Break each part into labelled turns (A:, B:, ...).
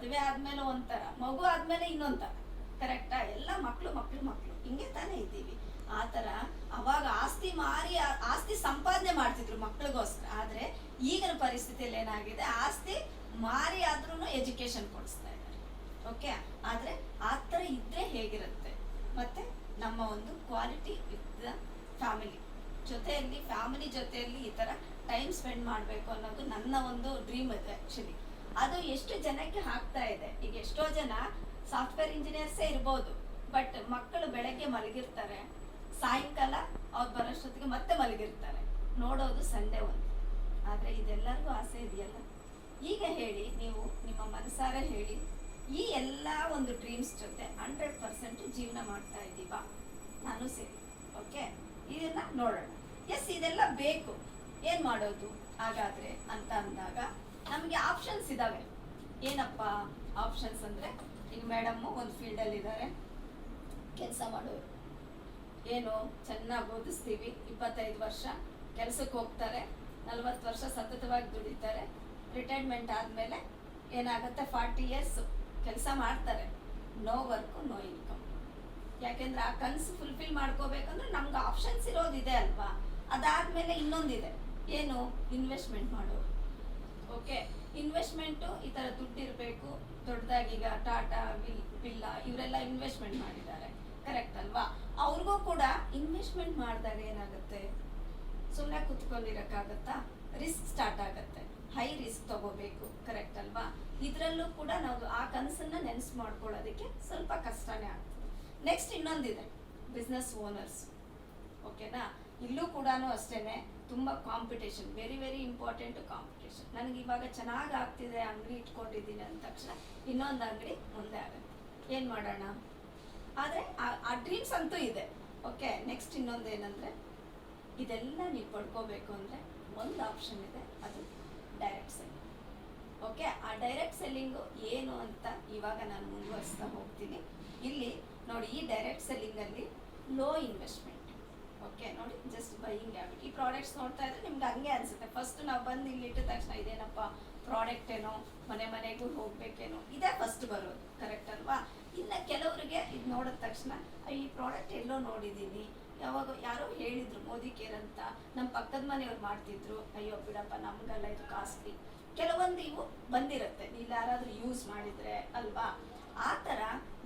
A: ಮದುವೆ ಆದ್ಮೇಲೆ ಒಂಥರ, ಮಗು ಆದ್ಮೇಲೆ ಇನ್ನೊಂಥರ. ಕರೆಕ್ಟಾ? ಎಲ್ಲ ಮಕ್ಕಳು ಮಕ್ಕಳು ಮಕ್ಕಳು ಹಿಂಗೆ ತಾನೇ ಇದ್ದೀವಿ. ಆ ಥರ ಅವಾಗ ಆಸ್ತಿ ಮಾರಿ ಆಸ್ತಿ ಸಂಪಾದನೆ ಮಾಡ್ತಿದ್ರು ಮಕ್ಕಳಿಗೋಸ್ಕರ. ಆದರೆ ಈಗಿನ ಪರಿಸ್ಥಿತಿಯಲ್ಲಿ ಏನಾಗಿದೆ, ಆಸ್ತಿ ಮಾರಿ ಆದ್ರೂ ಎಜುಕೇಶನ್ ಕೊಡಿಸ್ತಾ ಇದ್ದಾರೆ. ಓಕೆ, ಆದರೆ ಆ ಥರ ಇದ್ದರೆ ಹೇಗಿರುತ್ತೆ? ಮತ್ತೆ ನಮ್ಮ ಒಂದು ಕ್ವಾಲಿಟಿ ವಿತ್ ದ ಫ್ಯಾಮಿಲಿ ಜೊತೆಯಲ್ಲಿ, ಫ್ಯಾಮಿಲಿ ಜೊತೆಯಲ್ಲಿ ಈ ಥರ ಟೈಮ್ ಸ್ಪೆಂಡ್ ಮಾಡಬೇಕು ಅನ್ನೋದು ನನ್ನ ಒಂದು ಡ್ರೀಮ್ ಇದೆ ಆ್ಯಕ್ಚುಲಿ. ಅದು ಎಷ್ಟು ಜನಕ್ಕೆ ಆಗ್ತಾ ಇದೆ. ಈಗ ಎಷ್ಟೋ ಜನ ಸಾಫ್ಟ್ವೇರ್ ಇಂಜಿನಿಯರ್ಸೇ ಇರ್ಬೋದು, ಬಟ್ ಮಕ್ಕಳು ಬೆಳಗ್ಗೆ ಮಲಗಿರ್ತಾರೆ, ಸಾಯಂಕಾಲ ಅವ್ರು ಬರೋಷ್ಟೊತ್ತಿಗೆ ಮತ್ತೆ ಮಲಗಿರ್ತಾರೆ, ನೋಡೋದು ಸಂಡೇ ಒಂದು. ಆದರೆ ಇದೆಲ್ಲರಿಗೂ ಆಸೆ ಇದೆಯಲ್ಲ? ಈಗ ಹೇಳಿ, ನೀವು ನಿಮ್ಮ ಮನಸಾರ ಹೇಳಿ, ಈ ಎಲ್ಲ ಒಂದು ಡ್ರೀಮ್ಸ್ ಜೊತೆ 100% ಜೀವನ ಮಾಡ್ತಾ ಇದ್ದೀವಾ? ನಾನು ಸೇರಿ. ಓಕೆ, ಇದನ್ನ ನೋಡೋಣ. ಎಸ್, ಇದೆಲ್ಲ ಬೇಕು. ಏನು ಮಾಡೋದು ಹಾಗಾದ್ರೆ ಅಂತ ಅಂದಾಗ ನಮಗೆ ಆಪ್ಷನ್ಸ್ ಇದ್ದಾವೆ. ಏನಪ್ಪ ಆಪ್ಷನ್ಸ್ ಅಂದರೆ, ಈಗ ಮೇಡಮ್ಮು ಒಂದು ಫೀಲ್ಡಲ್ಲಿ ಇದ್ದಾರೆ, ಕೆಲಸ ಮಾಡೋರು. ಏನು ಚೆನ್ನಾಗಿ ಓದಿಸ್ತೀವಿ, 25 ವರ್ಷ ಕೆಲಸಕ್ಕೆ ಹೋಗ್ತಾರೆ, 40 ವರ್ಷ ಸತತವಾಗಿ ದುಡಿತಾರೆ. ರಿಟೈರ್ಮೆಂಟ್ ಆದಮೇಲೆ ಏನಾಗುತ್ತೆ, 40 ಇಯರ್ಸ್ ಕೆಲಸ ಮಾಡ್ತಾರೆ, ನೋ ವರ್ಕು ನೋ ಇನ್ಕಮ್. ಯಾಕೆಂದ್ರೆ ಆ ಕನಸು ಫುಲ್ಫಿಲ್ ಮಾಡ್ಕೋಬೇಕಂದ್ರೆ ನಮ್ಗೆ ಆಪ್ಷನ್ಸ್ ಇರೋದಿದೆ ಅಲ್ವಾ? ಅದಾದಮೇಲೆ ಇನ್ನೊಂದಿದೆ, ಏನು? ಇನ್ವೆಸ್ಟ್ಮೆಂಟ್ ಮಾಡೋದು. ಓಕೆ, ಇನ್ವೆಸ್ಟ್ಮೆಂಟು ಈ ಥರ ದುಡ್ಡಿರಬೇಕು. ದೊಡ್ಡದಾಗೀಗ ಟಾಟಾ, ಬಿರ್ಲಾ ಇವರೆಲ್ಲ ಇನ್ವೆಸ್ಟ್ಮೆಂಟ್ ಮಾಡಿದ್ದಾರೆ, ಕರೆಕ್ಟ್ ಅಲ್ವಾ? ಅವ್ರಿಗೂ ಕೂಡ ಇನ್ವೆಸ್ಟ್ಮೆಂಟ್ ಮಾಡಿದಾಗ ಏನಾಗುತ್ತೆ, ಸುಮ್ಮನೆ ಕುತ್ಕೊಂಡಿರೋಕ್ಕಾಗತ್ತಾ? ರಿಸ್ಕ್ ಸ್ಟಾರ್ಟ್ ಆಗುತ್ತೆ, ಹೈ ರಿಸ್ಕ್ ತಗೋಬೇಕು, ಕರೆಕ್ಟ್ ಅಲ್ವಾ? ಇದರಲ್ಲೂ ಕೂಡ ನಾವು ಆ ಕನಸನ್ನ ನೆನೆಸು ಮಾಡ್ಕೊಳ್ಳೋದಕ್ಕೆ ಸ್ವಲ್ಪ ಕಷ್ಟನೇ ಆಗ್ತದೆ. ನೆಕ್ಸ್ಟ್ ಇನ್ನೊಂದಿದೆ, ಬಿಸ್ನೆಸ್ ಓನರ್ಸ್. ಓಕೆನಾ? ಇಲ್ಲೂ ಕೂಡ ಅಷ್ಟೇ ತುಂಬ competition, very very important competition. ನನಗೆ ಇವಾಗ ಚೆನ್ನಾಗಿ ಆಗ್ತಿದೆ, ಅಂಗಡಿ ಇಟ್ಕೊಂಡಿದ್ದೀನಿ ಅಂದ ತಕ್ಷಣ ಇನ್ನೊಂದು ಅಂಗಡಿ ಮುಂದೆ ಆಗುತ್ತೆ. ಏನು ಮಾಡೋಣ? ಆದರೆ ಆ ಡ್ರೀಮ್ಸ್ ಅಂತೂ ಇದೆ. ಓಕೆ, ನೆಕ್ಸ್ಟ್ ಇನ್ನೊಂದು ಏನಂದರೆ, ಇದೆಲ್ಲ ನೀವು ಪಡ್ಕೋಬೇಕು ಅಂದರೆ ಒಂದು ಆಪ್ಷನ್ ಇದೆ, ಅದು ಡೈರೆಕ್ಟ್ ಸೆಲ್ಲಿಂಗ್. ಓಕೆ, ಆ ಡೈರೆಕ್ಟ್ ಸೆಲ್ಲಿಂಗು ಏನು ಅಂತ ಇವಾಗ ನಾನು ಮುಂದುವರಿಸ್ತಾ ಹೋಗ್ತೀನಿ. ಇಲ್ಲಿ ನೋಡಿ, ಈ ಡೈರೆಕ್ಟ್ ಸೆಲ್ಲಿಂಗಲ್ಲಿ ಲೋ ಇನ್ವೆಸ್ಟ್ಮೆಂಟ್. ಓಕೆ, ನೋಡಿ, ಜಸ್ಟ್ ಬೈಯಿಂಗ್ ಹ್ಯಾಬಿಟ್. ಈ ಪ್ರಾಡಕ್ಟ್ಸ್ ನೋಡ್ತಾ ಇದ್ರೆ ನಿಮ್ಗೆ ಹಂಗೆ ಅನಿಸುತ್ತೆ. ಫಸ್ಟ್ ನಾವು ಬಂದು ಇಲ್ಲಿ ಇಟ್ಟ ತಕ್ಷಣ ಇದೇನಪ್ಪ ಪ್ರಾಡಕ್ಟ್ ಏನೋ, ಮನೆಗೂ ಹೋಗ್ಬೇಕೇನೋ, ಇದೇ ಫಸ್ಟ್ ಬರೋದು, ಕರೆಕ್ಟ್ ಅಲ್ವಾ? ಇನ್ನು ಕೆಲವರಿಗೆ ಇದು ನೋಡಿದ ತಕ್ಷಣ ಈ ಪ್ರಾಡಕ್ಟ್ ಎಲ್ಲೋ ನೋಡಿದ್ದೀನಿ, ಯಾವಾಗ ಯಾರೋ ಹೇಳಿದ್ರು ಮೋದಿ ಕೇರ್ ಅಂತ, ನಮ್ಮ ಪಕ್ಕದ ಮನೆಯವ್ರು ಮಾಡ್ತಿದ್ರು, ಅಯ್ಯೋ ಬಿಡಪ್ಪ ನಮಗೆಲ್ಲ ಇದು ಕಾಸ್ಟ್ಲಿ. ಕೆಲವೊಂದು ಇವು ಬಂದಿರುತ್ತೆ, ನೀವು ಯಾರಾದರೂ ಯೂಸ್ ಮಾಡಿದರೆ ಅಲ್ವಾ? ಆ ಥರ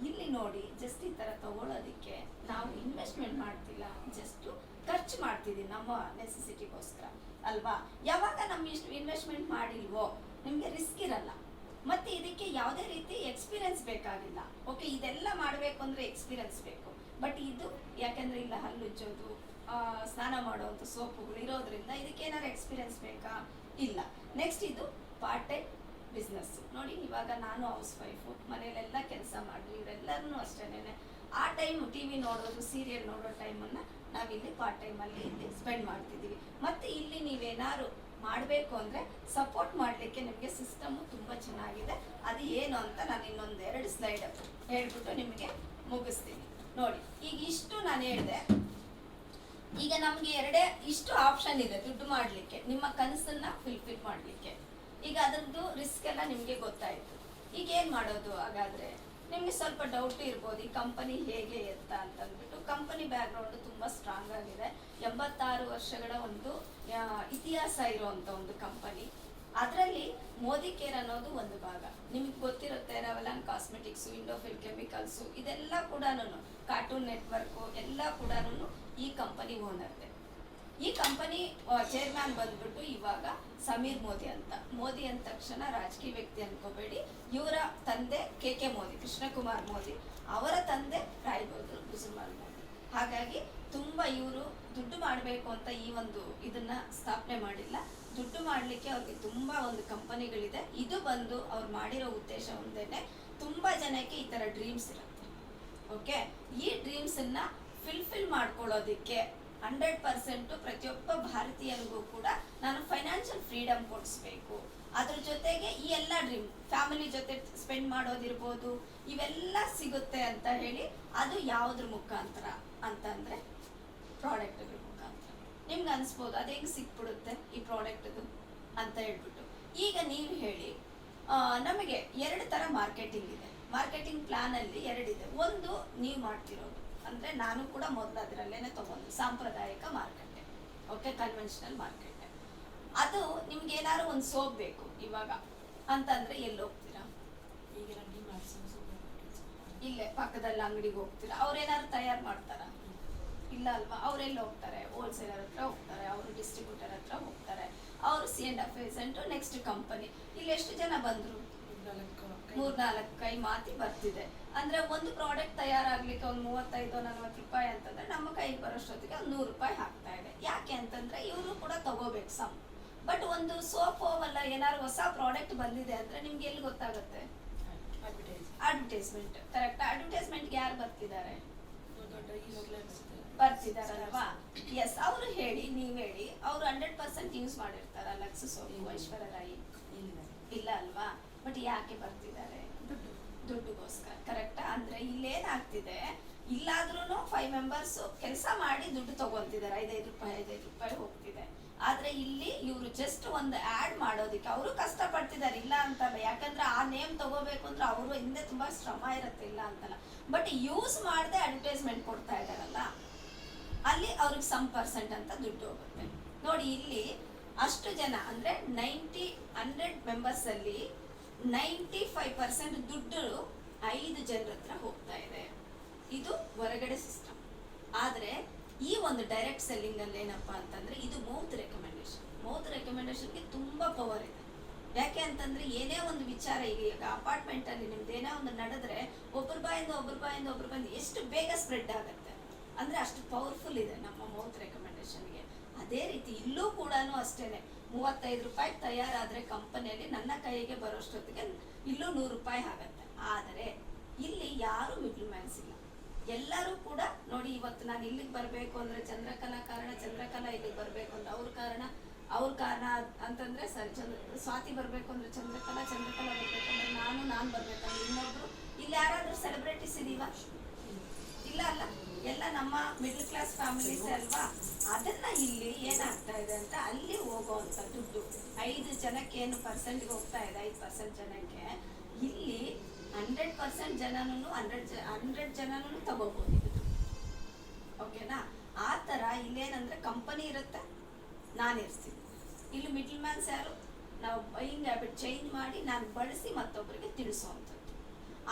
A: ಇಲ್ಲಿ ನೋಡಿ, ಜಸ್ಟ್ ಈ ಥರ ತಗೊಳ್ಳೋದಕ್ಕೆ ನಾವು ಇನ್ವೆಸ್ಟ್ಮೆಂಟ್ ಮಾಡ್ತಿಲ್ಲ, ಜಸ್ಟು ಖರ್ಚು ಮಾಡ್ತಿದ್ದೀವಿ ನಮ್ಮ ನೆಸೆಸಿಟಿಗೋಸ್ಕರ ಅಲ್ವಾ? ಯಾವಾಗ ನಮ್ಮ ಇಷ್ಟು ಇನ್ವೆಸ್ಟ್ಮೆಂಟ್ ಮಾಡಿಲ್ವೋ ನಿಮಗೆ ರಿಸ್ಕ್ ಇರಲ್ಲ, ಮತ್ತು ಇದಕ್ಕೆ ಯಾವುದೇ ರೀತಿ ಎಕ್ಸ್ಪೀರಿಯನ್ಸ್ ಬೇಕಾಗಿಲ್ಲ. ಓಕೆ, ಇದೆಲ್ಲ ಮಾಡಬೇಕು ಅಂದರೆ ಎಕ್ಸ್ಪೀರಿಯನ್ಸ್ ಬೇಕು. ಬಟ್ ಇದು ಯಾಕೆಂದರೆ ಇಲ್ಲ ಹಲ್ಲುಜ್ಜೋದು, ಸ್ನಾನ ಮಾಡೋವಂಥ ಸೋಪುಗಳು ಇರೋದ್ರಿಂದ ಇದಕ್ಕೆ ಏನಾದ್ರು ಎಕ್ಸ್ಪೀರಿಯನ್ಸ್ ಬೇಕಾ? ಇಲ್ಲ. ನೆಕ್ಸ್ಟ್ ಇದು ಪಾರ್ಟ್ ಟೈಮ್ ಬಿಸ್ನೆಸ್. ನೋಡಿ, ಇವಾಗ ನಾನು ಹೌಸ್ ವೈಫು, ಮನೇಲೆಲ್ಲ ಕೆಲಸ ಮಾಡಿ, ಇವರೆಲ್ಲರೂ ಅಷ್ಟೇನೆ ಆ ಟೈಮ್ ಟಿ ವಿ ನೋಡೋದು, ಸೀರಿಯಲ್ ನೋಡೋ ಟೈಮನ್ನು ನಾವಿಲ್ಲಿ ಪಾರ್ಟ್ ಟೈಮಲ್ಲಿ ಇಲ್ಲಿ ಸ್ಪೆಂಡ್ ಮಾಡ್ತಿದ್ದೀವಿ. ಮತ್ತು ಇಲ್ಲಿ ನೀವೇನಾದ್ರು ಮಾಡಬೇಕು ಅಂದರೆ ಸಪೋರ್ಟ್ ಮಾಡಲಿಕ್ಕೆ ನಿಮಗೆ ಸಿಸ್ಟಮು ತುಂಬ ಚೆನ್ನಾಗಿದೆ. ಅದು ಏನು ಅಂತ ನಾನು ಇನ್ನೊಂದು 2 ಸ್ಲೈಡ್ ಹೇಳ್ಬಿಟ್ಟು ನಿಮಗೆ ಮುಗಿಸ್ತೀನಿ. ನೋಡಿ, ಈಗ ಇಷ್ಟು ನಾನು ಹೇಳಿದೆ. ಈಗ ನಮಗೆ ಇಷ್ಟು ಆಪ್ಷನ್ ಇದೆ ದುಡ್ಡು ಮಾಡಲಿಕ್ಕೆ, ನಿಮ್ಮ ಕನಸನ್ನು ಫುಲ್ಫಿಲ್ ಮಾಡಲಿಕ್ಕೆ. ಈಗ ಅದರದ್ದು ರಿಸ್ಕ್ ಎಲ್ಲ ನಿಮಗೆ ಗೊತ್ತಾಯಿತು. ಈಗ ಏನು ಮಾಡೋದು ಹಾಗಾದರೆ? ನಿಮಗೆ ಸ್ವಲ್ಪ ಡೌಟ್ ಇರ್ಬೋದು, ಈ ಕಂಪನಿ ಹೇಗೆ ಎತ್ತ ಅಂತಂದ್ಬಿಟ್ಟು. ಕಂಪನಿ ಬ್ಯಾಕ್ಗ್ರೌಂಡು ತುಂಬ ಸ್ಟ್ರಾಂಗ್ ಆಗಿದೆ, 86 ವರ್ಷಗಳ ಒಂದು ಇತಿಹಾಸ ಇರುವಂಥ ಒಂದು ಕಂಪನಿ. ಅದರಲ್ಲಿ ಮೋದಿ ಕೇರ್ ಅನ್ನೋದು ಒಂದು ಭಾಗ. ನಿಮಗೆ ಗೊತ್ತಿರುತ್ತೆ, ರೆವಲಾನ್ ಕಾಸ್ಮೆಟಿಕ್ಸು, ಇಂಡೋಫಿಲ್ ಕೆಮಿಕಲ್ಸು, ಇದೆಲ್ಲ ಕೂಡ ಕಾರ್ಟೂನ್ ನೆಟ್ವರ್ಕು ಎಲ್ಲ ಕೂಡ ಈ ಕಂಪನಿ ಓನರ್ದೆ. ಈ ಕಂಪನಿ ಚೇರ್ಮ್ಯಾನ್ ಬಂದ್ಬಿಟ್ಟು ಇವಾಗ ಸಮೀರ್ ಮೋದಿ ಅಂತ. ಮೋದಿ ಅಂದ ತಕ್ಷಣ ರಾಜಕೀಯ ವ್ಯಕ್ತಿ ಅನ್ಕೋಬೇಡಿ, ಇವರ ತಂದೆ ಕೆ ಮೋದಿ, ಕೃಷ್ಣಕುಮಾರ್ ಮೋದಿ, ಅವರ ತಂದೆ ರಾಯ್ ಬಹದ್ದೂರ್ ಮೋದಿ. ಹಾಗಾಗಿ ತುಂಬ ಇವರು ದುಡ್ಡು ಮಾಡಬೇಕು ಅಂತ ಈ ಒಂದು ಇದನ್ನ ಸ್ಥಾಪನೆ ಮಾಡಿಲ್ಲ. ದುಡ್ಡು ಮಾಡಲಿಕ್ಕೆ ಅವ್ರಿಗೆ ತುಂಬ ಒಂದು ಕಂಪನಿಗಳಿದೆ. ಇದು ಬಂದು ಅವ್ರು ಮಾಡಿರೋ ಉದ್ದೇಶ ಒಂದೇನೆ, ತುಂಬ ಜನಕ್ಕೆ ಈ ಥರ ಡ್ರೀಮ್ಸ್ ಇರುತ್ತೆ. ಓಕೆ, ಈ ಡ್ರೀಮ್ಸನ್ನು ಫುಲ್ಫಿಲ್ ಮಾಡ್ಕೊಳ್ಳೋದಕ್ಕೆ 100% ಪ್ರತಿಯೊಬ್ಬ ಭಾರತೀಯನಿಗೂ ಕೂಡ ನಾನು ಫೈನಾನ್ಷಿಯಲ್ ಫ್ರೀಡಮ್ ಕೊಡಿಸ್ಬೇಕು. ಅದ್ರ ಜೊತೆಗೆ ಈ ಎಲ್ಲ ಡ್ರೀಮ್, ಫ್ಯಾಮಿಲಿ ಜೊತೆ ಸ್ಪೆಂಡ್ ಮಾಡೋದಿರ್ಬೋದು, ಇವೆಲ್ಲ ಸಿಗುತ್ತೆ ಅಂತ ಹೇಳಿ. ಅದು ಯಾವುದ್ರ ಮುಖಾಂತರ ಅಂತಂದರೆ ಪ್ರಾಡಕ್ಟ್ಗಳ ಮುಖಾಂತರ. ನಿಮ್ಗೆ ಅನಿಸ್ಬೋದು ಅದು ಹೆಂಗೆ ಸಿಕ್ಬಿಡುತ್ತೆ ಈ ಪ್ರಾಡಕ್ಟದು ಅಂತ ಹೇಳ್ಬಿಟ್ಟು. ಈಗ ನೀವು ಹೇಳಿ, ನಮಗೆ 2 ಥರ ಮಾರ್ಕೆಟಿಂಗ್ ಇದೆ. ಮಾರ್ಕೆಟಿಂಗ್ ಪ್ಲಾನಲ್ಲಿ 2 ಇದೆ. ಒಂದು ನೀವು ಮಾಡ್ತಿರೋದು ಅಂದರೆ ನಾನು ಕೂಡ ಮೊದಲು ಅದರಲ್ಲೇ ತಗೊಂಡು ಸಾಂಪ್ರದಾಯಿಕ ಮಾರುಕಟ್ಟೆ, ಓಕೆ, ಕನ್ವೆನ್ಷನಲ್ ಮಾರ್ಕೆಟ್. ಅದು ನಿಮ್ಗೆ ಏನಾದ್ರು ಒಂದು ಸೋಪ್ ಬೇಕು ಇವಾಗ ಅಂತಂದ್ರೆ ಎಲ್ಲಿ ಹೋಗ್ತೀರಾ?
B: ಈಗ
A: ಇಲ್ಲೇ ಪಕ್ಕದಲ್ಲಿ ಅಂಗಡಿಗೆ ಹೋಗ್ತೀರಾ? ಅವ್ರೇನಾದ್ರು ತಯಾರು ಮಾಡ್ತಾರ? ಇಲ್ಲ ಅಲ್ವಾ? ಅವ್ರೆಲ್ಲಿ ಹೋಗ್ತಾರೆ? ಹೋಲ್ಸೇಲರ್ ಹತ್ರ ಹೋಗ್ತಾರೆ, ಅವರು ಡಿಸ್ಟ್ರಿಬ್ಯೂಟರ್ ಹತ್ರ ಹೋಗ್ತಾರೆ, ಅವರು C&F ಏಜೆಂಟು, ನೆಕ್ಸ್ಟ್ ಕಂಪನಿ. ಇಲ್ಲಿ ಎಷ್ಟು ಜನ ಬಂದ್ರು? 3-4 ಕೈ ಮಾತಿ ಬರ್ತಿದೆ. ಅಂದ್ರೆ ಒಂದು ಪ್ರಾಡಕ್ಟ್ ತಯಾರಾಗ್ಲಿಕ್ಕೆ ಒಂದು 35-40 ರೂಪಾಯಿ ಅಂತಂದ್ರೆ ನಮ್ಮ ಕೈಗೆ ಬರೋಷ್ಟೊತ್ತಿಗೆ ಒಂದು 100 ರೂಪಾಯಿ ಹಾಕ್ತಾ ಇದೆ. ಯಾಕೆ ಅಂತಂದ್ರೆ ಇವರು ಕೂಡ ತಗೋಬೇಕು ಸಮ್. ಬಟ್ ಒಂದು ಸೋಪು ಅಲ್ಲ ಏನಾದ್ರು ಹೊಸ ಪ್ರಾಡಕ್ಟ್ ಬಂದಿದೆ ಅಂದ್ರೆ ನಿಮ್ಗೆ ಎಲ್ಲಿ ಗೊತ್ತಾಗುತ್ತೆ? ಅಡ್ವರ್ಟೈಸ್ಮೆಂಟ್. ಕರೆಕ್ಟ್. ಅಡ್ವರ್ಟೈಸ್ಮೆಂಟ್ಗೆ ಯಾರು ಬರ್ತಿದ್ದಾರೆ? ಬರ್ತಿದಾರಲ್ವಾ? ಎಸ್. ಅವರು ಹೇಳಿ, ನೀವ್ ಹೇಳಿ, ಅವ್ರು 100% ಯೂಸ್ ಮಾಡಿರ್ತಾರ ಲಕ್ಸ್ ಸೋಪು, ಐಶ್ವರ್ಯ ರಾಯಿ? ಇಲ್ಲ ಅಲ್ವಾ? ಬಟ್ ಯಾಕೆ ಬರ್ತಿದ್ದಾರೆ? ದುಡ್ಡುಗೋಸ್ಕರ. ಕರೆಕ್ಟಾ? ಅಂದ್ರೆ ಇಲ್ಲೇನಾಗ್ತಿದೆ, ಇಲ್ಲಾದ್ರೂ 5 ಮೆಂಬರ್ಸ್ ಕೆಲಸ ಮಾಡಿ ದುಡ್ಡು ತಗೊಂತಿದ್ದಾರೆ, 5 ರೂಪಾಯಿ ಹೋಗ್ತಿದೆ. ಆದ್ರೆ ಇಲ್ಲಿ ಇವರು ಜಸ್ಟ್ ಒಂದು ಆಡ್ ಮಾಡೋದಕ್ಕೆ ಅವರು ಕಷ್ಟ ಪಡ್ತಿದ್ದಾರೆ, ಇಲ್ಲ ಅಂತಲ್ಲ. ಯಾಕಂದ್ರೆ ಆ ನೇಮ್ ತಗೋಬೇಕು ಅಂದ್ರೆ ಅವರು ಹಿಂದೆ ತುಂಬಾ ಶ್ರಮ ಇರುತ್ತೆ, ಇಲ್ಲ ಅಂತಲ್ಲ. ಬಟ್ ಯೂಸ್ ಮಾಡದೆ ಅಡ್ವರ್ಟೈಸ್ಮೆಂಟ್ ಕೊಡ್ತಾ ಇದಾರಲ್ಲ, ಅಲ್ಲಿ ಅವ್ರಿಗೆ ಸಮ್ ಪರ್ಸೆಂಟ್ ಅಂತ ದುಡ್ಡು ಹೋಗುತ್ತೆ. ನೋಡಿ ಇಲ್ಲಿ ಅಷ್ಟು ಜನ ಅಂದ್ರೆ 100 ಮೆಂಬರ್ಸ್ ಅಲ್ಲಿ 95% ದುಡ್ಡು 5 ಜನರ ಹತ್ರ ಹೋಗ್ತಾ ಇದೆ. ಇದು ಹೊರಗಡೆ ಸಿಸ್ಟಮ್. ಆದ್ರೆ ಈ ಒಂದು ಡೈರೆಕ್ಟ್ ಸೆಲ್ಲಿಂಗ್ ಅಲ್ಲಿ ಏನಪ್ಪಾ ಅಂತಂದ್ರೆ ಇದು ಮೌತ್ ರೆಕಮೆಂಡೇಶನ್ಗೆ ತುಂಬಾ ಪವರ್ ಇದೆ. ಯಾಕೆ ಅಂತಂದ್ರೆ ಏನೇ ಒಂದು ವಿಚಾರ, ಈಗ ಅಪಾರ್ಟ್ಮೆಂಟ್ ಅಲ್ಲಿ ನಿಮ್ದು ಏನೇ ಒಂದು ನಡೆದ್ರೆ ಒಬ್ಬರ ಬಾಯಿಂದ ಎಷ್ಟು ಬೇಗ ಸ್ಪ್ರೆಡ್ ಆಗುತ್ತೆ ಅಂದ್ರೆ ಅಷ್ಟು ಪವರ್ಫುಲ್ ಇದೆ ನಮ್ಮ ಮೌತ್ ರೆಕಮೆಂಡೇಶನ್ಗೆ. ಅದೇ ರೀತಿ ಇಲ್ಲೂ ಕೂಡ ಅಷ್ಟೇನೆ. 35 ರೂಪಾಯಿ ತಯಾರಾದ್ರೆ ಕಂಪನಿಯಲ್ಲಿ ನನ್ನ ಕೈಗೆ ಬರೋಷ್ಟೊತ್ತಿಗೆ ಇಲ್ಲೂ 100 ರೂಪಾಯಿ ಆಗತ್ತೆ. ಆದರೆ ಇಲ್ಲಿ ಯಾರು ಮಿಡ್ಲ್ ಮ್ಯಾನ್ಸ್ ಇಲ್ಲ, ಎಲ್ಲರೂ ಕೂಡ ನೋಡಿ. ಇವತ್ತು ನಾನು ಇಲ್ಲಿಗೆ ಬರಬೇಕು ಅಂದ್ರೆ ಚಂದ್ರಕಲಾ ಕಾರಣ, ಚಂದ್ರಕಲಾ ಇಲ್ಲಿಗೆ ಬರಬೇಕು ಅಂದ್ರೆ ಅವ್ರ ಕಾರಣ ಅಂತಂದ್ರೆ ಸರಿ. ಸ್ವಾತಿ ಬರಬೇಕು ಅಂದ್ರೆ ಚಂದ್ರಕಲಾ ಬರ್ಬೇಕು ಅಂದ್ರೆ ನಾನು ಬರ್ಬೇಕಂದ್ರೆ ಇನ್ನೊಬ್ರು. ಇಲ್ಲಿ ಯಾರಾದ್ರೂ ಸೆಲೆಬ್ರಿಟೀಸ್ ಇದೀವ? ಇಲ್ಲ ಅಲ್ಲ, ಎಲ್ಲ ನಮ್ಮ ಮಿಡ್ಲ್ ಕ್ಲಾಸ್ ಫ್ಯಾಮಿಲೀಸ್ ಅಲ್ವಾ. ಅದನ್ನ ಇಲ್ಲಿ ಏನಾಗ್ತಾ ಇದೆ ಅಂತ ಅಲ್ಲಿ ಹೋಗುವಂತ ದುಡ್ಡು 5 ಜನಕ್ಕೆ ಏನು ಪರ್ಸೆಂಟ್ಗೆ ಹೋಗ್ತಾ ಇದೆ, 5% ಜನಕ್ಕೆ. ಇಲ್ಲಿ 100% ಜನನೂ 100 ಜನನೂ ತಗೋಬಹುದು, ಓಕೆನಾ? ಆ ತರ ಇಲ್ಲೇನಂದ್ರೆ ಕಂಪನಿ ಇರುತ್ತೆ, ನಾನು ಇರ್ತೀನಿ. ಇಲ್ಲಿ ಮಿಡ್ಲ್ ಮ್ಯಾನ್ಸ್ ಯಾರು? ನಾವು ಬೈಯಿಂಗ್ ಹ್ಯಾಬಿಟ್ ಚೇಂಜ್ ಮಾಡಿ ನಾನು ಬಳಸಿ ಮತ್ತೊಬ್ಬರಿಗೆ ತಿಳಿಸುವಂಥದ್ದು.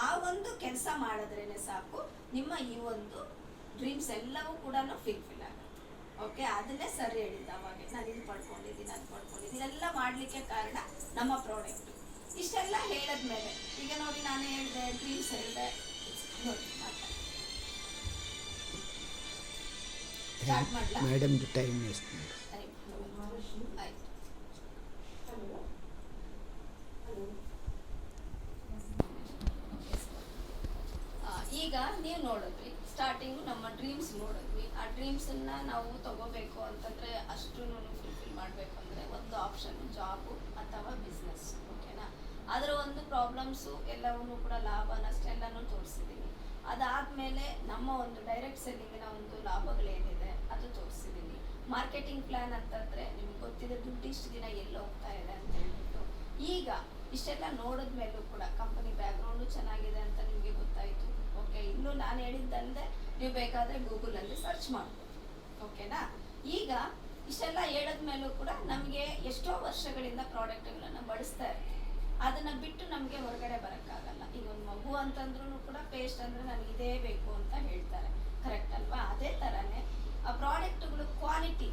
A: ಆ ಒಂದು ಕೆಲಸ ಮಾಡಿದ್ರೇನೆ ಸಾಕು, ನಿಮ್ಮ ಈ ಒಂದು ಡ್ರೀಮ್ಸ್ ಎಲ್ಲವೂ ಕೂಡ ಫಿಲ್ ಆಗುತ್ತೆ. ಓಕೆ, ಅದನ್ನೇ ಸರಿ ಹೇಳಿದ್ದ ಅವಾಗ. ನಾನು ಇದು ಪಡ್ಕೊಂಡಿದ್ದೀನಿ ಎಲ್ಲ ಮಾಡ್ಲಿಕ್ಕೆ ಕಾರಣ ನಮ್ಮ ಪ್ರಾಡಕ್ಟ್. ಇಷ್ಟೆಲ್ಲ ಹೇಳದ್ಮೇಲೆ ಈಗ ನೋಡಿ, ನಾನು ಹೇಳಿದೆ ಡ್ರೀಮ್ಸ್ ಹೇಳಿದೆ, ನೋಡಿ ಸ್ಟಾರ್ಟ್ ಮಾಡ್ಲಾ?
C: ಮೇಡಮ್ ಟೈಮ್ ಎಷ್ಟು?
A: ಆಯ್ತು. ಈಗ ನೀವು ನೋಡಿದ್ವಿ ಸ್ಟಾರ್ಟಿಂಗು ನಮ್ಮ ಡ್ರೀಮ್ಸ್ ನೋಡಿದ್ವಿ. ಆ ಡ್ರೀಮ್ಸನ್ನ ನಾವು ತಗೋಬೇಕು ಅಂತಂದ್ರೆ ಅಷ್ಟು ಫುಲ್ಫಿಲ್ ಮಾಡಬೇಕು ಅಂದ್ರೆ ಒಂದು ಆಪ್ಷನ್ ಜಾಬು ಅಥವಾ ಬಿಸ್ನೆಸ್, ಓಕೆನಾ? ಅದರ ಒಂದು ಪ್ರಾಬ್ಲಮ್ಸು ಎಲ್ಲವನ್ನೂ ಕೂಡ ಲಾಭ ನಷ್ಟ ಎಲ್ಲನೂ ತೋರಿಸಿದ್ದೀನಿ. ಅದಾದ್ಮೇಲೆ ನಮ್ಮ ಒಂದು ಡೈರೆಕ್ಟ್ ಸೆಲ್ಲಿಂಗಿನ ಒಂದು ಲಾಭಗಳೇನಿದೆ ಅದು ತೋರಿಸಿದ್ದೀನಿ. ಮಾರ್ಕೆಟಿಂಗ್ ಪ್ಲಾನ್ ಅಂತಂದ್ರೆ ನಿಮ್ಗೆ ಗೊತ್ತಿದೆ, ದುಡ್ಡು ಇಷ್ಟು ದಿನ ಎಲ್ಲಿ ಹೋಗ್ತಾ ಇದೆ ಅಂತ ಹೇಳ್ಬಿಟ್ಟು. ಈಗ ಇಷ್ಟೆಲ್ಲ ನೋಡಿದ್ಮೇಲೂ ಕೂಡ ಕಂಪನಿ ಬ್ಯಾಕ್ಗ್ರೌಂಡು ಚೆನ್ನಾಗಿದೆ ಅಂತ ನಿಮಗೆ ಗೊತ್ತಾಯಿತು. ಓಕೆ, ಇನ್ನು ನಾನು ಹೇಳಿದ್ದಲ್ಲದೆ ನೀವು ಬೇಕಾದರೆ ಗೂಗಲಲ್ಲಿ ಸರ್ಚ್ ಮಾಡ್ಬೋದು, ಓಕೆನಾ? ಈಗ ಇಷ್ಟೆಲ್ಲ ಹೇಳಿದ್ಮೇಲೂ ಕೂಡ ನಮಗೆ ಎಷ್ಟೋ ವರ್ಷಗಳಿಂದ ಪ್ರಾಡಕ್ಟ್ಗಳನ್ನು ಬಳಸ್ತಾ ಇರ್ತೀವಿ. ಅದನ್ನ ಬಿಟ್ಟು ನಮಗೆ ಹೊರಗಡೆ ಬರೋಕ್ಕಾಗಲ್ಲ. ಈಗ ಒಂದು ಮಗು ಅಂತಂದ್ರೂ ಕೂಡ ಪೇಸ್ಟ್ ಅಂದರೆ ನನಗೆ ಇದೇ ಬೇಕು ಅಂತ ಹೇಳ್ತಾರೆ, ಕರೆಕ್ಟ್ ಅಲ್ವಾ? ಅದೇ ಥರನೇ ಆ ಪ್ರಾಡಕ್ಟ್ಗಳು ಕ್ವಾಲಿಟಿ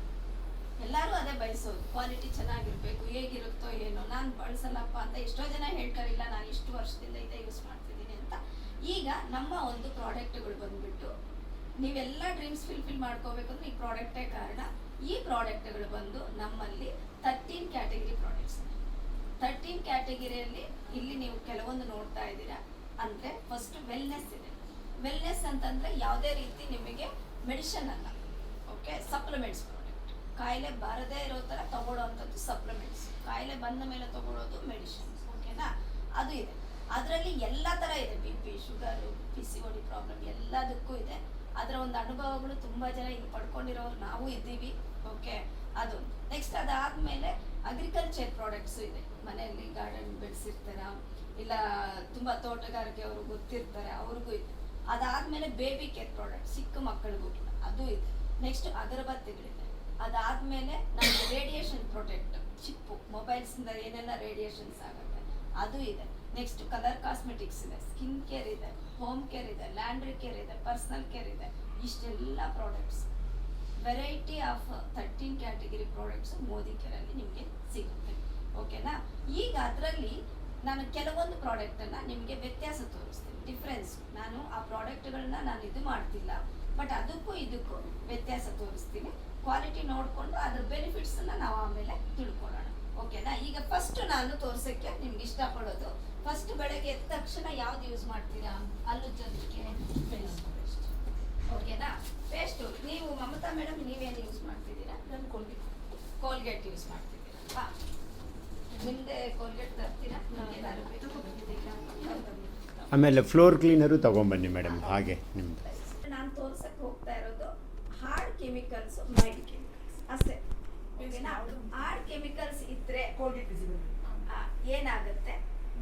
A: ಎಲ್ಲರೂ ಅದೇ ಬಯಸೋದು. ಕ್ವಾಲಿಟಿ ಚೆನ್ನಾಗಿರ್ಬೇಕು, ಹೇಗಿರುತ್ತೋ ಏನೋ, ನಾನು ಬಳಸಲ್ಲಪ್ಪ ಅಂತ ಎಷ್ಟೋ ಜನ ಹೇಳ್ತಾರಿಲ್ಲ, ನಾನು ಇಷ್ಟು ವರ್ಷದಿಂದ ಇದೇ ಯೂಸ್ ಮಾಡ್ತಿದ್ದೀನಿ ಅಂತ. ಈಗ ನಮ್ಮ ಒಂದು ಪ್ರಾಡಕ್ಟ್ಗಳು ಬಂದ್ಬಿಟ್ಟು ನೀವೆಲ್ಲ ಡ್ರೀಮ್ಸ್ ಫಿಲ್ ಮಾಡ್ಕೋಬೇಕಂದ್ರೆ ಈ ಪ್ರಾಡಕ್ಟೇ ಕಾರಣ. ಈ ಪ್ರಾಡಕ್ಟ್ಗಳು ಬಂದು ನಮ್ಮಲ್ಲಿ 13 ಕ್ಯಾಟಗರಿ ಪ್ರಾಡಕ್ಟ್ಸ್. 13 ಕ್ಯಾಟಗರಿಯಲ್ಲಿ ಇಲ್ಲಿ ನೀವು ಕೆಲವೊಂದು ನೋಡ್ತಾ ಇದ್ದೀರಾ. ಅಂದರೆ ಫಸ್ಟ್ ವೆಲ್ನೆಸ್ ಇದೆ. ವೆಲ್ನೆಸ್ ಅಂತಂದರೆ ಯಾವುದೇ ರೀತಿ ನಿಮಗೆ ಮೆಡಿಷನ್ ಅಲ್ಲ, ಓಕೆ, ಸಪ್ಲಿಮೆಂಟ್ಸ್ ಪ್ರಾಡಕ್ಟ್. ಕಾಯಿಲೆ ಬಾರದೇ ಇರೋ ಥರ ತಗೊಳ್ಳೋವಂಥದ್ದು ಸಪ್ಲಿಮೆಂಟ್ಸ್, ಕಾಯಿಲೆ ಬಂದ ಮೇಲೆ ತಗೊಳ್ಳೋದು ಮೆಡಿಷನ್ಸ್, ಓಕೆನಾ? ಅದು ಇದೆ. ಅದರಲ್ಲಿ ಎಲ್ಲ ಥರ ಇದೆ, BP, ಶುಗರು, PCOD ಪ್ರಾಬ್ಲಮ್ ಎಲ್ಲದಕ್ಕೂ ಇದೆ. ಅದರ ಒಂದು ಅನುಭವಗಳು ತುಂಬ ಜನ ಈಗ ಪಡ್ಕೊಂಡಿರೋರು ನಾವು ಇದ್ದೀವಿ, ಓಕೆ? ಅದು ನೆಕ್ಸ್ಟ್. ಅದಾದಮೇಲೆ ಅಗ್ರಿಕಲ್ಚರ್ ಪ್ರಾಡಕ್ಟ್ಸು ಇದೆ. ಮನೆಯಲ್ಲಿ ಗಾರ್ಡನ್ ಬೆಳೆಸಿರ್ತಾರ, ಇಲ್ಲ ತುಂಬ ತೋಟಗಾರಿಕೆ ಅವರು ಗೊತ್ತಿರ್ತಾರೆ, ಅವ್ರಿಗೂ ಇದೆ. ಅದಾದಮೇಲೆ ಬೇಬಿ ಕೇರ್ ಪ್ರಾಡಕ್ಟ್, ಚಿಕ್ಕ ಮಕ್ಕಳಿಗೂ ಕೂಡ ಅದು ಇದೆ. ನೆಕ್ಸ್ಟ್ ಅಗರಬತ್ತಿಗಳಿದೆ. ಅದಾದಮೇಲೆ ನಮಗೆ ರೇಡಿಯೇಷನ್ ಪ್ರೊಟೆಕ್ಟ್ ಚಿಪ್ಪು, ಮೊಬೈಲ್ಸಿಂದ ಏನೆಲ್ಲ ರೇಡಿಯೇಷನ್ಸ್ ಆಗುತ್ತೆ ಅದು ಇದೆ. ನೆಕ್ಸ್ಟ್ ಕಲರ್ ಕಾಸ್ಮೆಟಿಕ್ಸ್ ಇದೆ, ಸ್ಕಿನ್ ಕೇರ್ ಇದೆ, ಹೋಮ್ ಕೇರ್ ಇದೆ, ಲ್ಯಾಂಡ್ರಿ ಕೇರ್ ಇದೆ, ಪರ್ಸನಲ್ ಕೇರ್ ಇದೆ. ಇಷ್ಟೆಲ್ಲ products, variety of 13 category products ಮೋದಿ ಕೇರಲ್ಲಿ ನಿಮಗೆ ಸಿಗುತ್ತೆ. ಓಕೆನಾ? ಈಗ ಅದರಲ್ಲಿ ನಾನು ಕೆಲವೊಂದು ಪ್ರಾಡಕ್ಟನ್ನು ನಿಮಗೆ ವ್ಯತ್ಯಾಸ ತೋರಿಸ್ತೀನಿ, ಡಿಫ್ರೆನ್ಸ್. ನಾನು ಆ ಪ್ರಾಡಕ್ಟ್ಗಳನ್ನ ನಾನು ಇದು ಮಾಡ್ತಿಲ್ಲ, ಬಟ್ ಅದಕ್ಕೂ ಇದಕ್ಕೂ ವ್ಯತ್ಯಾಸ ತೋರಿಸ್ತೀನಿ. ಕ್ವಾಲಿಟಿ ನೋಡಿಕೊಂಡು ಅದ್ರ ಬೆನಿಫಿಟ್ಸನ್ನು ನಾವು ಆಮೇಲೆ ತಿಳ್ಕೊಳ್ಳೋಣ. ಓಕೆನಾ? ಈಗ ಫಸ್ಟ್ ನಾನು ತೋರ್ಸೋಕ್ಕೆ ನಿಮ್ಗೆ ಇಷ್ಟಪಡೋದು, ಫಸ್ಟ್ ಬೆಳಗ್ಗೆ ಎದ್ದ ತಕ್ಷಣ ಯಾವ್ದು ಯೂಸ್ ಮಾಡ್ತೀರಾ? ಹಲ್ಲುಜ್ಜೋದಕ್ಕೆ ಪೇಸ್ಟ್. ಓಕೆನಾ? ಪೇಸ್ಟು ನೀವು ಮಮತಾ ಮೇಡಮ್ ನೀವೇನು ಯೂಸ್ ಮಾಡ್ತಿದ್ದೀರಾ?
B: ನಾನು
A: ಕೋಲ್ಗೇಟ್ ಯೂಸ್ ಮಾಡ್ತಿದ್ದೀರಾ? ನಿಮ್ಮದೇ ಕೋಲ್ಗೇಟ್ ತರ್ತೀರಾ? ಏನಾದ್ರು ಬೇಕು?
C: ಆಮೇಲೆ ಫ್ಲೋರ್ ಕ್ಲೀನರು ತಗೊಂಬನ್ನಿ ಮೇಡಮ್. ಹಾಗೆ ನಿಮ್ದು
A: ನಾನು ತೋರ್ಸಕ್ಕೆ ಹೋಗ್ತಾ ಇರೋದು ಹಾರ್ಡ್ ಕೆಮಿಕಲ್ಸ್, ಮೈಲ್ಡ್ ಕೆಮಿಕಲ್ಸ್ ಅಷ್ಟೇ. ಓಕೆನಾ? ಹಾರ್ಡ್ ಕೆಮಿಕಲ್ಸ್ ಇದ್ರೆ ಏನಾಗುತ್ತೆ,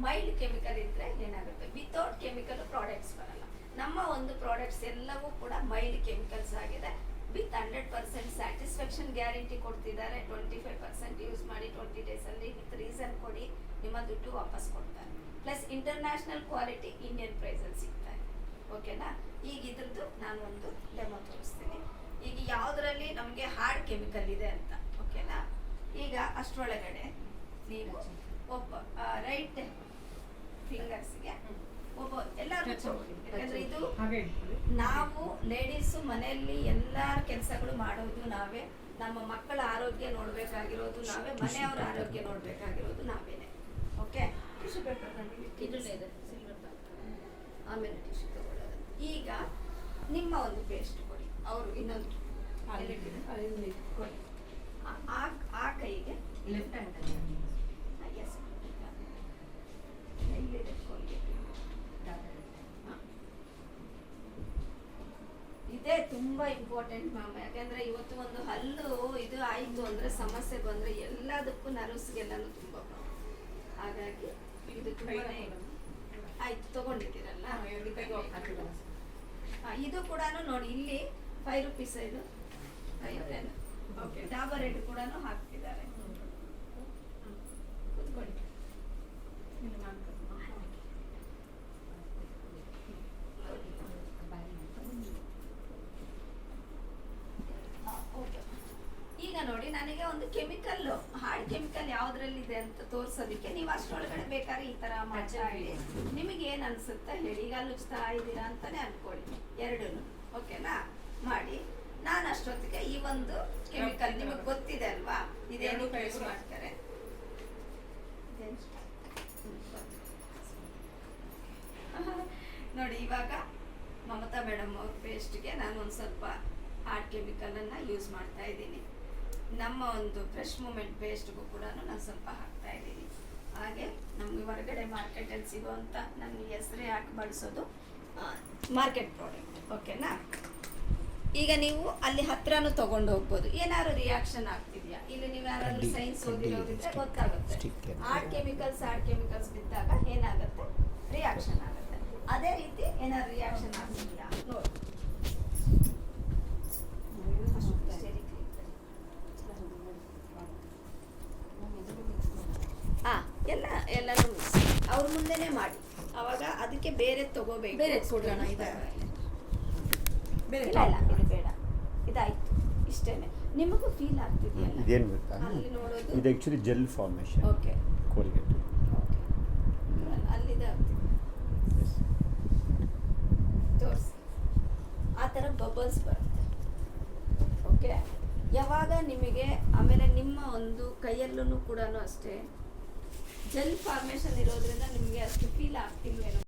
A: ಮೈಲ್ಡ್ ಕೆಮಿಕಲ್ ಇದ್ರೆ ಏನಾಗುತ್ತೆ. ವಿತೌಟ್ ಕೆಮಿಕಲ್ ಪ್ರಾಡಕ್ಟ್ಸ್ ಬರಲ್ಲ. ನಮ್ಮ ಒಂದು ಪ್ರಾಡಕ್ಟ್ಸ್ ಎಲ್ಲವೂ ಕೂಡ ಮೈಲ್ಡ್ ಕೆಮಿಕಲ್ಸ್ ಆಗಿದೆ. ವಿತ್ 100% ಸ್ಯಾಟಿಸ್ಫ್ಯಾಕ್ಷನ್ ಗ್ಯಾರಂಟಿ ಕೊಡ್ತಿದ್ದಾರೆ. 25% ಯೂಸ್ ಮಾಡಿ 20 ಡೇಸಲ್ಲಿ ವಿತ್ ರೀಸನ್ ಕೊಡಿ, ನಿಮ್ಮ ದುಡ್ಡು ವಾಪಸ್ ಕೊಡ್ತಾರೆ. ಪ್ಲಸ್ ಇಂಟರ್ನ್ಯಾಷನಲ್ ಕ್ವಾಲಿಟಿ, ಇಂಡಿಯನ್ ಪ್ರೈಸಲ್ಲಿ ಸಿಗ್ತಾರೆ. ಓಕೆನಾ? ಈಗ ಇದ್ರದ್ದು ನಾನು ಒಂದು ಡೆಮೋ ತೋರಿಸ್ತೀನಿ. ಈಗ ಯಾವುದರಲ್ಲಿ ನಮಗೆ ಹಾರ್ಡ್ ಕೆಮಿಕಲ್ ಇದೆ ಅಂತ. ಓಕೆನಾ? ಈಗ ಅಷ್ಟರೊಳಗಡೆ ನೀವು ಒಬ್ಬ ರೈಟ್ ಫಿಂಗರ್ಸ್ಗೆ ಒಬ್ಬ ಎಲ್ಲರೂ, ಯಾಕಂದ್ರೆ ಇದು ನಾವು ಲೇಡೀಸು ಮನೆಯಲ್ಲಿ ಎಲ್ಲ ಕೆಲಸಗಳು ಮಾಡೋದು ನಾವೇ, ನಮ್ಮ ಮಕ್ಕಳ ಆರೋಗ್ಯ ನೋಡ್ಬೇಕಾಗಿರೋದು ನಾವೇ, ಮನೆಯವರ ಆರೋಗ್ಯ ನೋಡ್ಬೇಕಾಗಿರೋದು ನಾವೇನೆ. ಓಕೆ? ಟಿಶ್ಯೂ ಪೇಪರ್ ಇದ್ರಲ್ಲೇ ಇದೆ, ಆಮೇಲೆ ಟಿಶ್ಯೂ ತಗೊಳ್ಳೋದು. ಈಗ ನಿಮ್ಮ ಒಂದು ಪೇಸ್ಟ್ ಕೊಡಿ, ಅವರು ಇನ್ನೊಂದು ಕೊಡಿ. ಆ ಕೈಗೆ
B: ಲೆಫ್ಟ್ ಹ್ಯಾಂಡ್
A: ಎಸ್, ಇಲ್ಲಿದೆ ಕೋಲ್ಗೇಟ್. ಇದೇ ತುಂಬಾ ಇಂಪಾರ್ಟೆಂಟ್ ಮ್ಯಾಮ್. ಯಾಕಂದ್ರೆ ಇವತ್ತು ಒಂದು ಹಲ್ಲು ಇದು ಆಯ್ತು ಅಂದ್ರೆ, ಸಮಸ್ಯೆ ಬಂದ್ರೆ ಎಲ್ಲದಕ್ಕೂ ನರ್ವ್ಸ್ಗೆಲ್ಲಾನು ತುಂಬಾ ಪ್ರಾಬ್ಲಮ್. ಹಾಗಾಗಿ ಇದು ತುಂಬಾನೇ ಆಯ್ತು. ತಗೊಂಡಿದ್ದೀರಲ್ಲ, ಇದು ಕೂಡ ನೋಡಿ, ಇಲ್ಲಿ 5 ರೂಪೀಸ್ ಇದು ಡಾಬರ್ ರೆಡ್ ಕೂಡ ಹಾಕ್ತಿದ್ದಾರೆ. ಕೂತ್ಕೊಳ್ಳಿ. ಈಗ ನೋಡಿ, ನನಗೆ ಒಂದು ಕೆಮಿಕಲ್, ಹಾರ್ಡ್ ಕೆಮಿಕಲ್ ಯಾವ್ದ್ರಲ್ಲಿದೆ ಅಂತ ತೋರ್ಸೋದಕ್ಕೆ ನೀವು ಅಷ್ಟರೊಳಗಡೆ ಬೇಕಾದ್ರೆ ಈ ತರ ಮಾಡಿ ನಿಮಗೆ ಏನ್ ಅನ್ಸುತ್ತೆ ಹೇಳಿ. ಈಗ ಲುಚ್ತಾ ಇದ್ದೀರಾ ಅಂತಾನೆ ಅನ್ಕೊಳ್ಳಿ, ಎರಡೂನು. ಓಕೆನಾ? ಮಾಡಿ. ನಾನು ಅಷ್ಟೊತ್ತಿಗೆ ಈ ಒಂದು ಕೆಮಿಕಲ್ ನಿಮಗೆ ಗೊತ್ತಿದೆ ಅಲ್ವಾ, ಇದೇನು ಯೂಸ್ ಮಾಡ್ತಾರೆ. ನೋಡಿ, ಇವಾಗ ಮಮತಾ ಮೇಡಮ್ ಅವ್ರ ಪೇಸ್ಟ್ಗೆ ನಾನು ಒಂದು ಸ್ವಲ್ಪ ಹಾರ್ಡ್ ಕೆಮಿಕಲನ್ನು ಯೂಸ್ ಮಾಡ್ತಾ ಇದ್ದೀನಿ. ನಮ್ಮ ಒಂದು ಫ್ರೆಶ್ ಮೂಮೆಂಟ್ ಪೇಸ್ಟ್ಗೂ ಕೂಡ ನಾನು ಸ್ವಲ್ಪ ಹಾಕ್ತಾ ಇದ್ದೀನಿ. ಹಾಗೆ ನಮಗೆ ಹೊರಗಡೆ ಮಾರ್ಕೆಟಲ್ಲಿ ಸಿಗೋವಂಥ ನನ್ನ ಹೆಸರೇ ಹಾಕಿ ಬಳಸೋದು ಮಾರ್ಕೆಟ್ ಪ್ರಾಡಕ್ಟ್. ಓಕೆನಾ? ಈಗ ನೀವು ಅಲ್ಲಿ ಹತ್ರನೂ ತಗೊಂಡು ಹೋಗ್ಬೋದು. ಏನಾದ್ರು ರಿಯಾಕ್ಷನ್ ಆಗ್ತಿದೆಯಾ? ಇಲ್ಲಿ ನೀವು ಯಾರಾದ್ರೂ ಸೈನ್ಸ್ ಓದಿರೋದಿದ್ರೆ ಗೊತ್ತಾಗುತ್ತೆ. ಹಾರ್ಡ್ ಕೆಮಿಕಲ್ಸ್ ಬಿದ್ದಾಗ ಏನಾಗುತ್ತೆ, ರಿಯಾಕ್ಷನ್ ಆಗುತ್ತೆ. ಅದೇ ರೀತಿ ಏನಾದ್ರು ರಿಯಾಕ್ಷನ್ ಆಗ್ತಿದೆಯಾ ನೋಡಿ. ಎಲ್ಲನೂ ಅವ್ರ ಮುಂದೆನೆ ಮಾಡಿ. ಅವಾಗ ಅದಕ್ಕೆ ಬೇರೆ ತಗೋಬೇಕು, ಬೇರೆ ಕೊಡೋಣ. ಇಲ್ಲ, ಇದು ಬೇಡ, ಇದಾಯ್ತು, ಇಷ್ಟೇನೆ. ನಿಮಗೂ ಫೀಲ್ ಆಗ್ತಿದೆಯಲ್ಲ?
C: ಇದೇನು ಗೊತ್ತಾ,
A: ಅಲ್ಲಿ ನೋಡೋದು
C: ಇದು actually gel formation.
A: Okay,
C: Colgate.
A: Okay, ಅಲ್ಲಿದೆ ಆಗ್ತಿದೆ. ತೋರಿಸಿ, ಆ ಥರ ಬಬಲ್ಸ್ ಬರುತ್ತೆ. ಓಕೆ? ಯಾವಾಗ ನಿಮಗೆ ಆಮೇಲೆ ನಿಮ್ಮ ಒಂದು ಕೈಯಲ್ಲೂ ಕೂಡ ಅಷ್ಟೇ ಜೆಲ್ ಫಾರ್ಮೇಷನ್ ಇರೋದ್ರಿಂದ ನಿಮಗೆ ಅಷ್ಟು ಫೀಲ್ ಆಗ್ತಿಲ್ವೇನೋ.